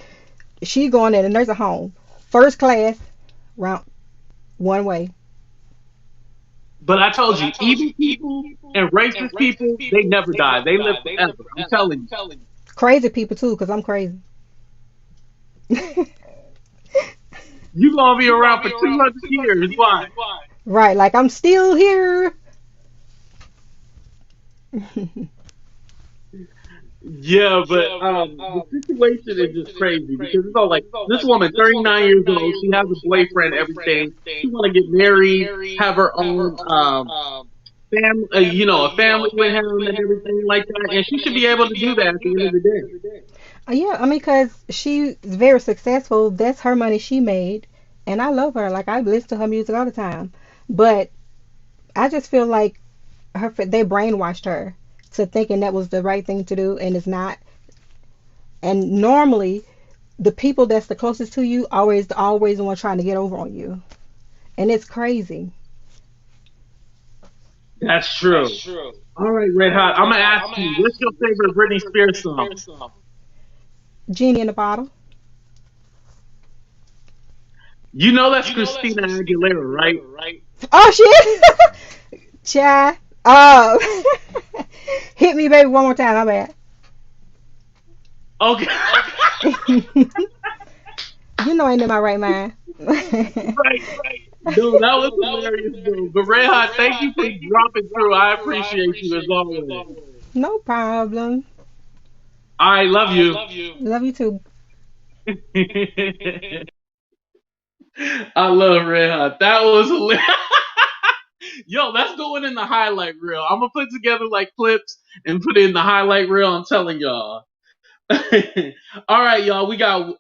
she going in a nursing home. First class, round one way. But I told you, evil people and racist people, they never die. They live forever. I'm telling you. Crazy people too, because I'm crazy. You gonna be around for 200 years. Why? Right, like I'm still here. Yeah, but the situation is just crazy because it's all like this woman, 39 years old, she has a boyfriend, everything. She want to get married, have her own family, a family with him and everything like that, and she should be able to do that at the end of the day. Yeah, I mean, because she's very successful. That's her money she made. And I love her. Like, I listen to her music all the time. But I just feel like they brainwashed her to thinking that was the right thing to do, and it's not. And normally, the people that's the closest to you always the one trying to get over on you. And it's crazy. That's true. All right, Red Hot. I'm gonna ask you, what's your favorite Britney Spears song? Genie in the Bottle. You know that's Christina Aguilera, right? Oh shit! Chad. Hit me, baby, one more time. My bad. Okay. You know I ain't in my right mind. Right. No, that was hilarious, though. But Red Hot, thank you for dropping through. I appreciate you as always. No problem. I love you. Love you too. I love Red Hot. That was hilarious. Yo, that's going in the highlight reel. I'm gonna put together like clips and put it in the highlight reel. I'm telling y'all. All right, y'all. We got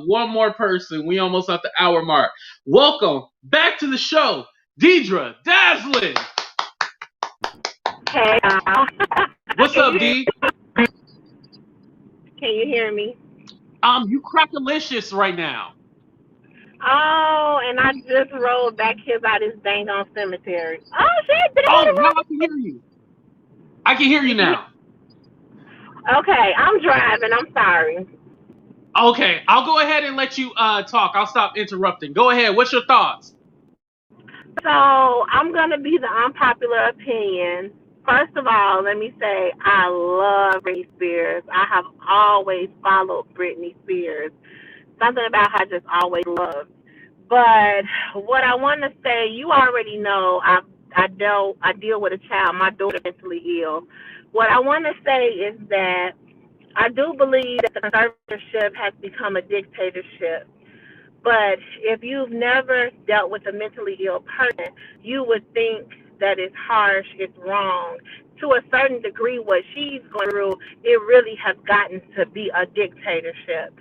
one more person. We almost at the hour mark. Welcome back to the show, Deidre Dazzlin. Hey, What's up, D? Can you hear me? You crackalicious right now. Oh, and I just rolled back here by this dang on cemetery. Oh shit! Oh, now I can hear you. I can hear you now. Okay, I'm driving. I'm sorry. Okay, I'll go ahead and let you talk. I'll stop interrupting. Go ahead. What's your thoughts? So I'm gonna be the unpopular opinion. First of all, let me say I love Britney Spears. I have always followed Britney Spears. Something about her I just always loved. But what I want to say, you already know, I deal with a child. My daughter is mentally ill. What I want to say is that I do believe that the conservatorship has become a dictatorship. But if you've never dealt with a mentally ill person, you would think that it's harsh, it's wrong. To a certain degree, what she's going through, it really has gotten to be a dictatorship.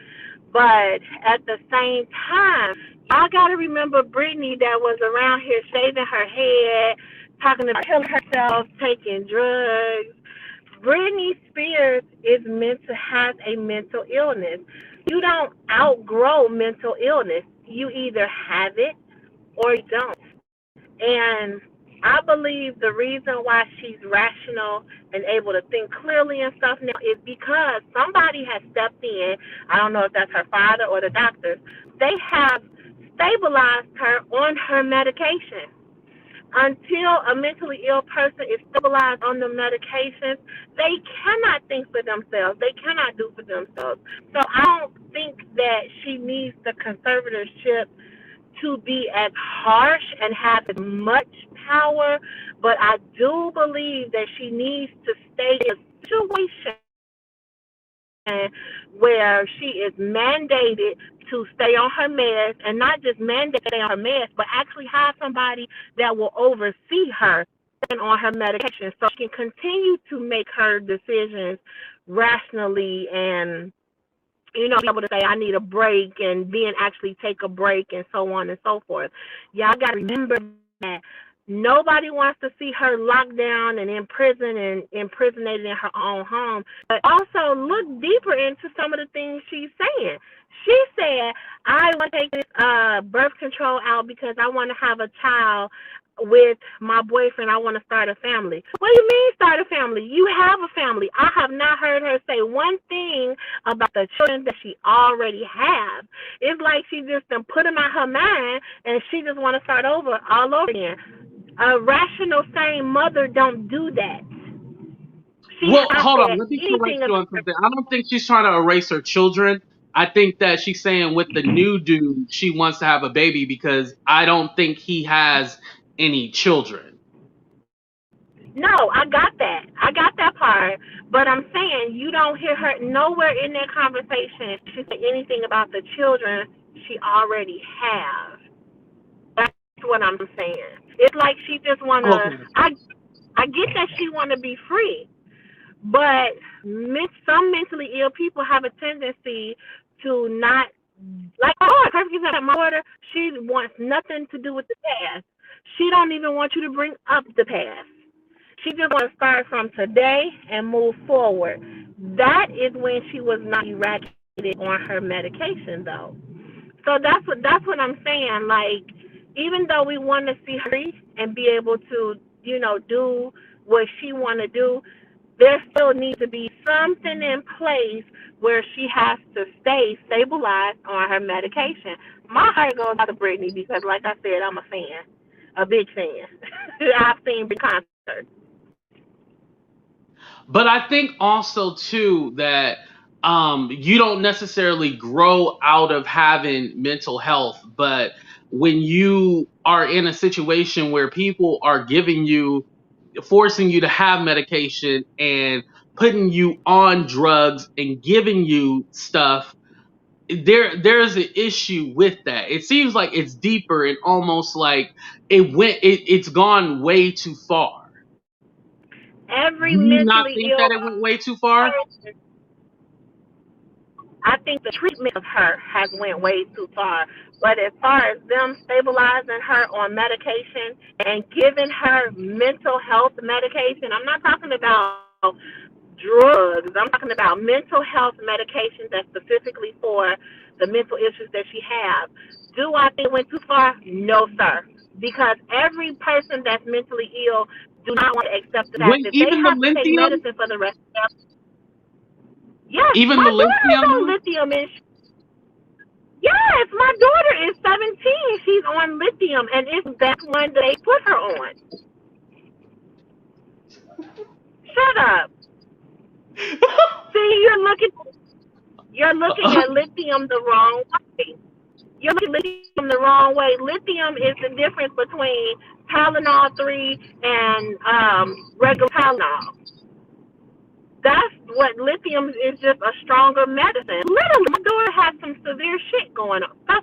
But at the same time, I got to remember Britney that was around here shaving her head, talking about killing herself, taking drugs. Britney Spears is meant to have a mental illness. You don't outgrow mental illness. You either have it or you don't. And I believe the reason why she's rational and able to think clearly and stuff now is because somebody has stepped in. I don't know if that's her father or the doctors. They have stabilized her on her medication. Until a mentally ill person is stabilized on the medications, they cannot think for themselves. They cannot do for themselves. So I don't think that she needs the conservatorship to be as harsh and have as much power, but I do believe that she needs to stay in a situation where she is mandated to stay on her meds, and not just mandated to stay on her meds, but actually have somebody that will oversee her and on her medication so she can continue to make her decisions rationally and be able to say, I need a break, and then actually take a break, and so on and so forth. Y'all got to remember that nobody wants to see her locked down and in prison and imprisonated in her own home. But also look deeper into some of the things she's saying. She said, I want to take this birth control out because I want to have a child with my boyfriend. I want to start a family. What do you mean start a family? You have a family. I have not heard her say one thing about the children that she already has. It's like she just done put them out her mind and she just want to start over all over again. A rational, sane mother don't do that. Well, hold on. Let me correct you on something. I don't think she's trying to erase her children. I think that she's saying with the new dude, she wants to have a baby because I don't think he has any children. No, I got that. I got that part. But I'm saying you don't hear her nowhere in that conversation. She said anything about the children she already has. That's what I'm saying. It's like she just wanna. Okay. I get that she wanna be free, but some mentally ill people have a tendency to not like perfect example. My daughter, she wants nothing to do with the past. She don't even want you to bring up the past. She just wants to start from today and move forward. That is when she was not eradicated on her medication, though. So that's what I'm saying. Like, even though we want to see her free and be able to, do what she want to do, there still needs to be something in place where she has to stay stabilized on her medication. My heart goes out to Britney because, like I said, I'm a fan, a big fan. I've seen big concerts. But I think also too that you don't necessarily grow out of having mental health, but when you are in a situation where people are forcing you to have medication and putting you on drugs and giving you stuff, there's an issue with that. It seems like it's deeper and almost like it's gone way too far. Every Do you not mentally think ill that it went way too far? person, I think the treatment of her has went way too far. But as far as them stabilizing her on medication and giving her mental health medication, I'm not talking about drugs. I'm talking about mental health medication that's specifically for the mental issues that she has. Do I think it went too far? No, sir. Because every person that's mentally ill do not want to accept the fact Wait, that they even the have to take lithium? medicine for the rest of their life. Yes, Even my the daughter is on lithium? lithium. Yes, my daughter is 17. She's on lithium, and it's that one that they put her on. Shut up. See, you're looking at lithium the wrong way. You're looking at lithium the wrong way. Lithium is the difference between Tylenol 3 and regular Tylenol. That's what lithium is, just a stronger medicine. Literally, my daughter has some severe stuff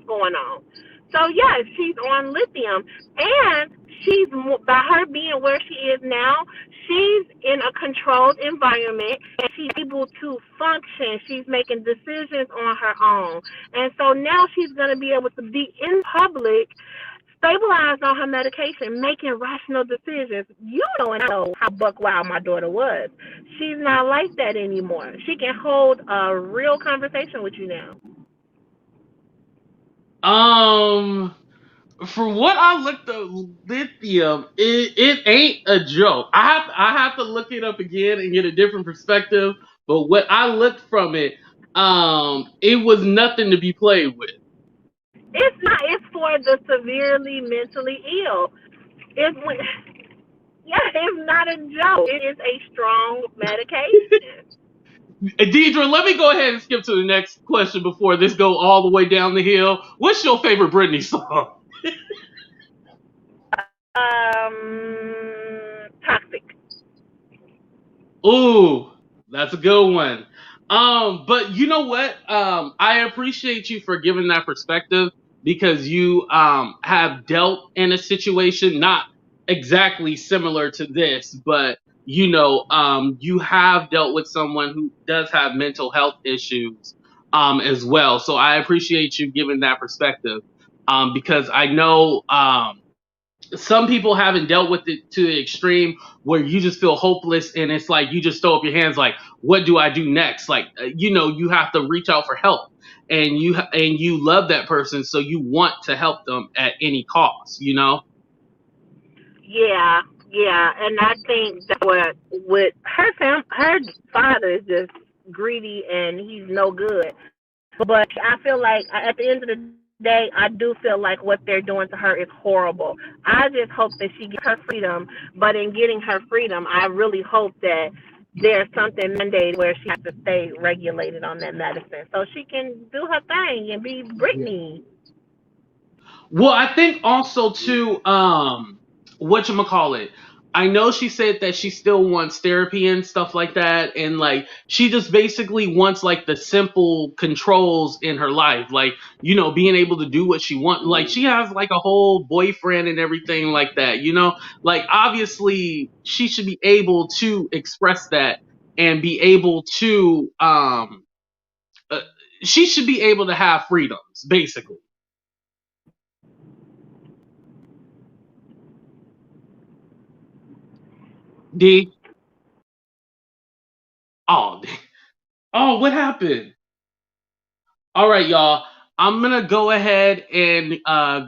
going on. So yes, she's on lithium, and she's, by her being where she is now, she's in a controlled environment and she's able to function. She's making decisions on her own, and so now she's going to be able to be in public, stabilized on her medication, making rational decisions. You don't know how buck wild my daughter was. She's not like that anymore. She can hold a real conversation with you now. For what I looked up, lithium, it ain't a joke. I have to look it up again and get a different perspective. But what I looked from it, it was nothing to be played with. It's not. It's for the severely mentally ill. It's not a joke. It is a strong medication. Deidre, let me go ahead and skip to the next question before this go all the way down the hill. What's your favorite Britney song? Toxic. Ooh, that's a good one. But you know what? I appreciate you for giving that perspective because you have dealt in a situation not exactly similar to this, but you have dealt with someone who does have mental health issues as well. So I appreciate you giving that perspective because I know some people haven't dealt with it to the extreme where you just feel hopeless and it's like you just throw up your hands like, what do I do next? Like, you have to reach out for help and you love that person. So you want to help them at any cost, Yeah. And I think that with her father is just greedy and he's no good. But I feel like at the end of the day, I do feel like what they're doing to her is horrible. I just hope that she gets her freedom. But in getting her freedom, I really hope that there's something mandated where she has to stay regulated on that medicine so she can do her thing and be Britney. Well, I think also too, whatchamacallit, I know she said that she still wants therapy and stuff like that, and like she just basically wants like the simple controls in her life, like, you know, being able to do what she wants. Like she has like a whole boyfriend and everything like that, you know, like obviously she should be able to express that and be able to she should be able to have freedoms, basically. D. Oh, D. Oh, what happened? All right, y'all. I'm gonna go ahead and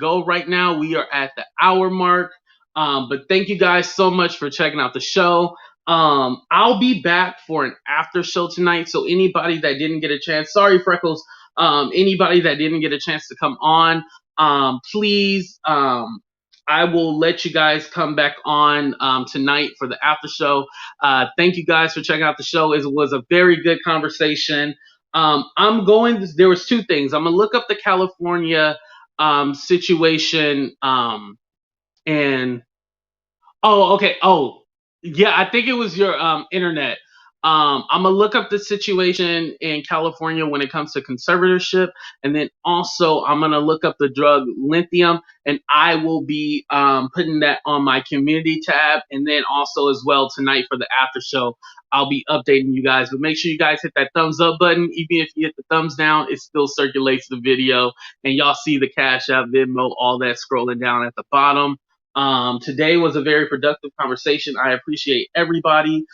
go right now. We are at the hour mark. But thank you guys so much for checking out the show. I'll be back for an after show tonight. So anybody that didn't get a chance, sorry, Freckles. Anybody that didn't get a chance to come on, please, I will let you guys come back on tonight for the after show. Thank you guys for checking out the show. It was a very good conversation. There was two things. I'm gonna look up the California situation and oh, okay. Oh, yeah, I think it was your internet. I'm gonna look up the situation in California when it comes to conservatorship, and then also I'm gonna look up the drug lithium, and I will be putting that on my community tab, and then also as well tonight for the after show, I'll be updating you guys. But make sure you guys hit that thumbs up button. Even if you hit the thumbs down, it still circulates the video, and y'all see the Cash App, Venmo, all that scrolling down at the bottom. Today was a very productive conversation. I appreciate everybody.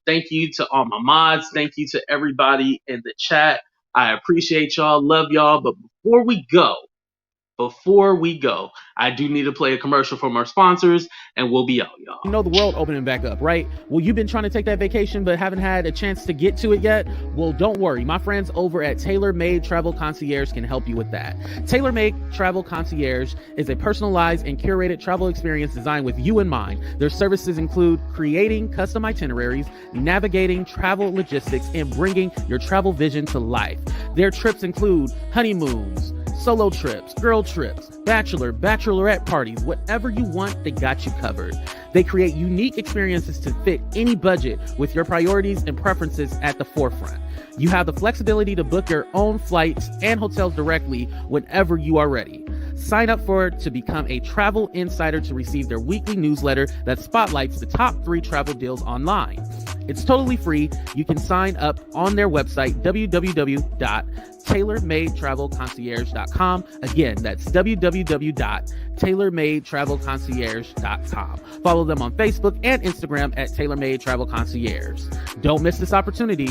Thank you to all my mods. Thank you to everybody in the chat. I appreciate y'all. Love y'all. But before we go, I do need to play a commercial from our sponsors, and we'll be out, y'all. You know the world opening back up, right? Well, you've been trying to take that vacation but haven't had a chance to get to it yet? Well, don't worry. My friends over at Tailor Made Travel Concierge can help you with that. Tailor Made Travel Concierge is a personalized and curated travel experience designed with you in mind. Their services include creating custom itineraries, navigating travel logistics, and bringing your travel vision to life. Their trips include honeymoons, solo trips, girl trips, bachelorette parties, whatever you want, they got you covered. They create unique experiences to fit any budget with your priorities and preferences at the forefront. You have the flexibility to book your own flights and hotels directly whenever you are ready. Sign up to become a travel insider to receive their weekly newsletter that spotlights the top 3 travel deals online. It's totally free. You can sign up on their website, www.tailormadetravelconcierge.com. Again, that's www.tailormadetravelconcierge.com. Follow them on Facebook and Instagram at Tailor Made Travel Concierge. Don't miss this opportunity.